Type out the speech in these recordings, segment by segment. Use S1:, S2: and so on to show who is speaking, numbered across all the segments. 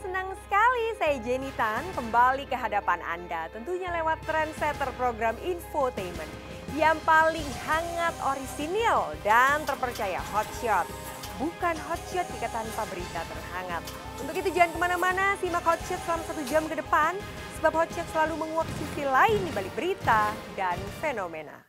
S1: senang sekali saya Jenny Tan kembali ke hadapan Anda. Tentunya lewat trendsetter program infotainment yang paling hangat, orisinil, dan terpercaya, Hotshot. Bukan Hotshot jika tanpa berita terhangat. Untuk itu jangan kemana-mana, simak Hotshot selama 1 jam ke depan. Sebab Hotshot selalu menguak sisi lain di balik berita dan fenomena.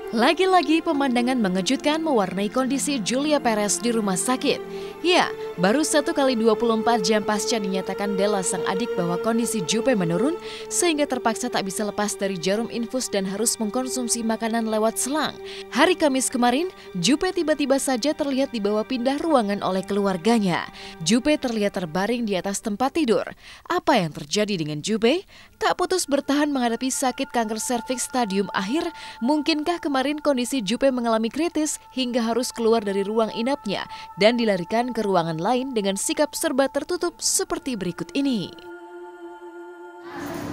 S2: Lagi-lagi pemandangan mengejutkan mewarnai kondisi Julia Perez di rumah sakit. Ya, baru 1x24 jam pasca dinyatakan Della sang adik bahwa kondisi Jupe menurun sehingga terpaksa tak bisa lepas dari jarum infus dan harus mengkonsumsi makanan lewat selang. Hari Kamis kemarin, Jupe tiba-tiba saja terlihat dibawa pindah ruangan oleh keluarganya. Jupe terlihat terbaring di atas tempat tidur. Apa yang terjadi dengan Jupe? Tak putus bertahan menghadapi sakit kanker serviks stadium akhir, mungkinkah kemarin kondisi Jupe mengalami kritis hingga harus keluar dari ruang inapnya dan dilarikan ke ruangan lain dengan sikap serba tertutup seperti berikut ini.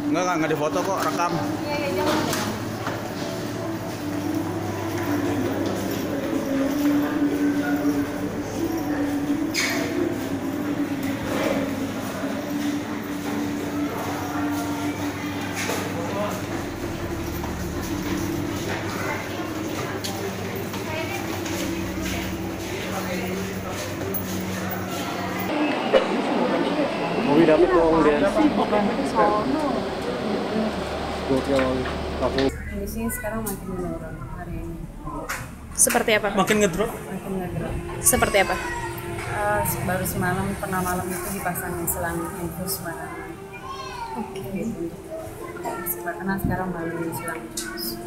S3: Enggak difoto kok, rekam.
S1: Iya, jangan.
S4: Dapat dong dia.
S5: Kondisinya sekarang makin menurun hari ini.
S6: Seperti apa?
S4: Makin ngedrop.
S5: Makin ngedrop.
S6: Seperti apa?
S5: Baru semalam, tengah malam itu dipasangin selang infus mana. Oke. Gitu. Karena sekarang baru selang infus.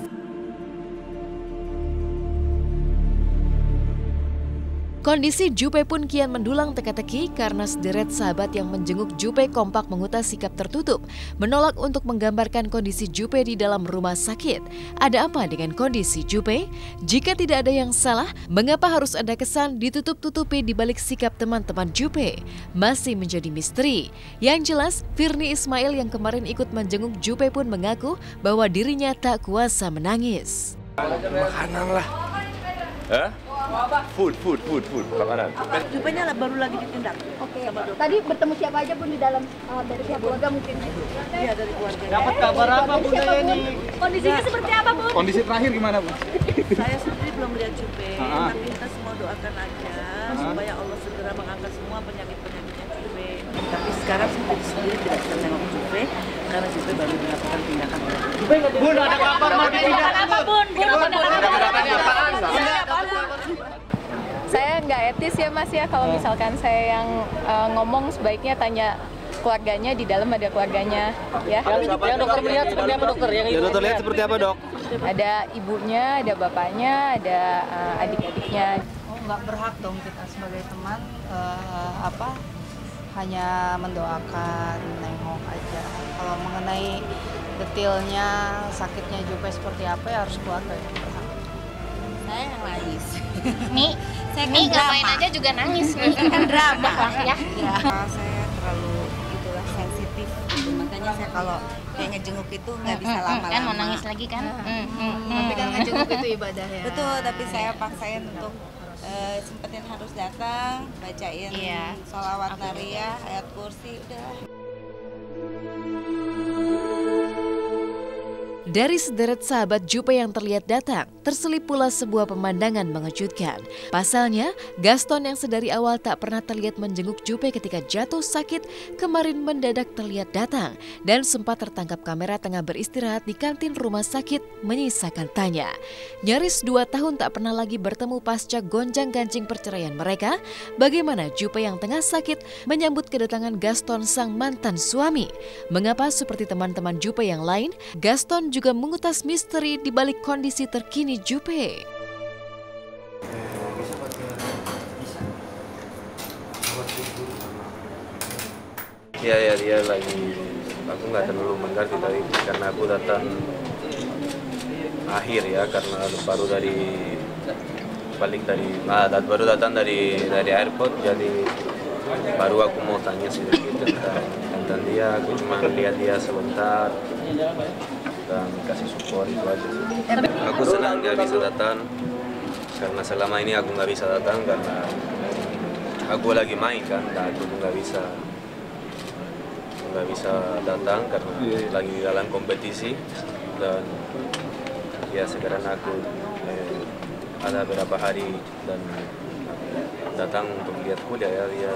S2: Kondisi Jupe pun kian mendulang teka-teki karena sederet sahabat yang menjenguk Jupe kompak mengutas sikap tertutup, menolak untuk menggambarkan kondisi Jupe di dalam rumah sakit. Ada apa dengan kondisi Jupe? Jika tidak ada yang salah, mengapa harus ada kesan ditutup-tutupi di balik sikap teman-teman Jupe? Masih menjadi misteri. Yang jelas, Virnie Ismail yang kemarin ikut menjenguk Jupe pun mengaku bahwa dirinya tak kuasa menangis.
S3: Makanan lah. Food, makanan.
S7: Jupenya baru lagi ditindak.
S8: Oke. Tadi bertemu siapa aja pun di dalam dari pihak keluarga mungkin?
S7: Iya, dari keluarga.
S4: Dapat kabar apa Bunda Yeni?
S8: Kondisinya seperti apa, Bu?
S4: Kondisi terakhir gimana, Bu?
S7: Saya sendiri belum melihat Jupe, tapi kita semua doakan aja supaya Allah segera mengangkat semua penyakit-penyakitnya Jupe. Tapi sekarang sendiri tidak bisa nengok Jupe karena Jupe baru melakukan tindakan.
S4: Bun, ada kabar mau dipindah.
S8: Apa, Bun?
S4: Tindakannya apaan?
S9: Saya nggak etis ya Mas ya kalau misalkan saya yang ngomong sebaiknya tanya keluarganya, di dalam ada keluarganya ya.
S4: Yang dokter melihat seperti apa dokter? Yang dokter lihat seperti apa dok?
S9: Ada ibunya, ada bapaknya, ada adik-adiknya.
S5: Oh, nggak berhak dong kita sebagai teman hanya mendoakan, nengok aja. Kalau mengenai detailnya sakitnya Jupe seperti apa ya harus keluarga yang berhak.
S8: Saya yang nangis.
S9: Saya ngapain aja juga nangis nih.
S8: Kan drama ya.
S7: Saya terlalu sensitif, gitu. Makanya saya kalau kayak ngejenguk itu nggak bisa lama-lama.
S9: Kan mau nangis lagi kan?
S8: Tapi kan ngejenguk itu ibadah ya.
S7: Betul, tapi saya paksain untuk sempetin harus datang, bacain sholawat nariyah, ayat kursi, udah.
S2: Dari sederet sahabat Jupe yang terlihat datang, terselip pula sebuah pemandangan mengejutkan. Pasalnya, Gaston yang sedari awal tak pernah terlihat menjenguk Jupe ketika jatuh sakit, kemarin mendadak terlihat datang dan sempat tertangkap kamera tengah beristirahat di kantin rumah sakit, menyisakan tanya. Nyaris 2 tahun tak pernah lagi bertemu pasca gonjang-ganjing perceraian mereka, bagaimana Jupe yang tengah sakit menyambut kedatangan Gaston sang mantan suami? Mengapa seperti teman-teman Jupe yang lain, Gaston juga mengutas misteri di balik kondisi terkini Jupe.
S10: Ya dia lagi, aku nggak terlalu mengerti tadi karena aku datang akhir ya, karena baru baru datang dari airport, jadi baru aku mau tanya sedikit tentang dia. Aku cuma lihat dia sebentar dan kasih support itu aja sih. Aku senang dia bisa datang karena selama ini aku nggak bisa datang karena aku lagi main kan, dan aku nggak bisa datang karena lagi di dalam kompetisi. Dan ya sekarang aku ada beberapa hari dan datang untuk lihat kuliah ya,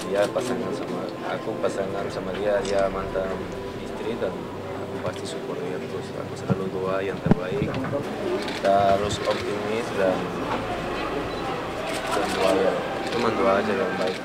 S10: dia pasangan sama aku, pasangan sama dia mantan istri, dan aku pasti support dia terus. Aku selalu doa yang terbaik, kita harus optimis dan doa ya, cuma doa aja yang baik.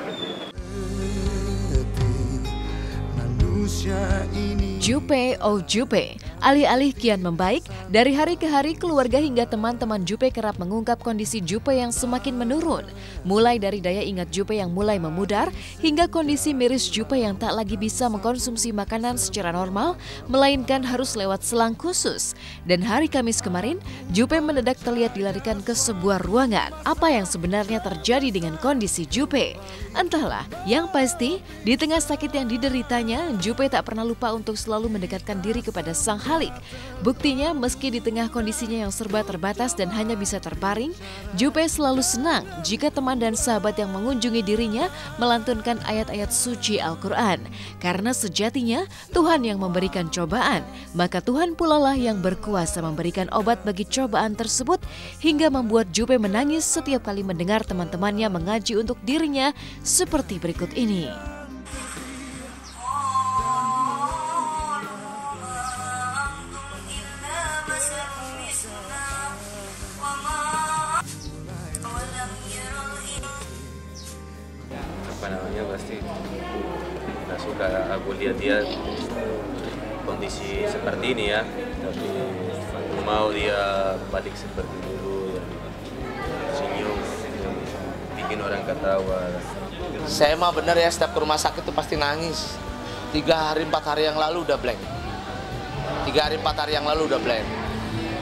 S2: Jupe, oh Jupe, alih-alih kian membaik, dari hari ke hari keluarga hingga teman-teman Jupe kerap mengungkap kondisi Jupe yang semakin menurun. Mulai dari daya ingat Jupe yang mulai memudar, hingga kondisi miris Jupe yang tak lagi bisa mengkonsumsi makanan secara normal, melainkan harus lewat selang khusus. Dan hari Kamis kemarin, Jupe mendadak terlihat dilarikan ke sebuah ruangan. Apa yang sebenarnya terjadi dengan kondisi Jupe? Entahlah, yang pasti, di tengah sakit yang dideritanya, Jupe tak pernah lupa untuk selalu mendekatkan diri kepada Sang Khalik. Buktinya, meski di tengah kondisinya yang serba terbatas dan hanya bisa terbaring, Jupe selalu senang jika teman dan sahabat yang mengunjungi dirinya melantunkan ayat-ayat suci Al-Quran. Karena sejatinya, Tuhan yang memberikan cobaan, maka Tuhan pula lah yang berkuasa memberikan obat bagi cobaan tersebut, hingga membuat Jupe menangis setiap kali mendengar teman-temannya mengaji untuk dirinya seperti berikut ini.
S10: Pasti nggak suka aku lihat dia kondisi seperti ini ya, tapi aku mau dia balik seperti dulu, yang senyum, yang bikin orang ketawa.
S11: Saya mah bener ya, setiap ke rumah sakit itu pasti nangis. 3 hari 4 hari yang lalu udah blank. 3 hari 4 hari yang lalu udah blank.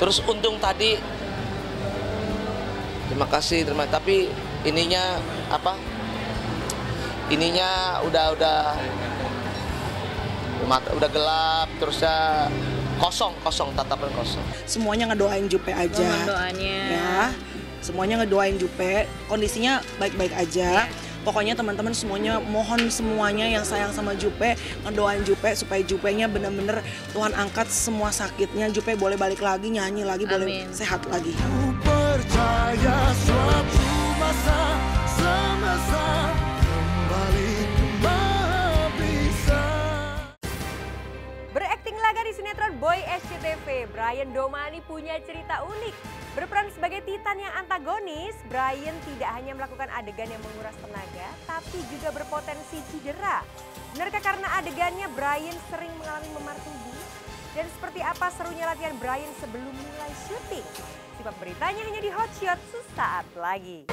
S11: Terus untung tadi, terima kasih, tapi ininya apa? Ininya udah gelap, terusnya kosong, tatapan kosong.
S12: Semuanya ngedoain Jupe aja. Ya, semuanya ngedoain Jupe. Kondisinya baik-baik aja. Pokoknya teman-teman semuanya, mohon semuanya yang sayang sama Jupe, ngedoain Jupe supaya Jupenya bener-bener Tuhan angkat semua sakitnya. Jupe boleh balik lagi, nyanyi lagi, boleh sehat lagi. Ku percaya suatu masa semasa
S1: Berakting laga di sinetron Boy SCTV, Brian Domani punya cerita unik. Berperan sebagai Titan yang antagonis, Brian tidak hanya melakukan adegan yang menguras tenaga, tapi juga berpotensi cedera. Benarkah karena adegannya Brian sering mengalami memar tubuh? Dan seperti apa serunya latihan Brian sebelum mulai syuting? Simak beritanya hanya di Hot Shot sesaat lagi.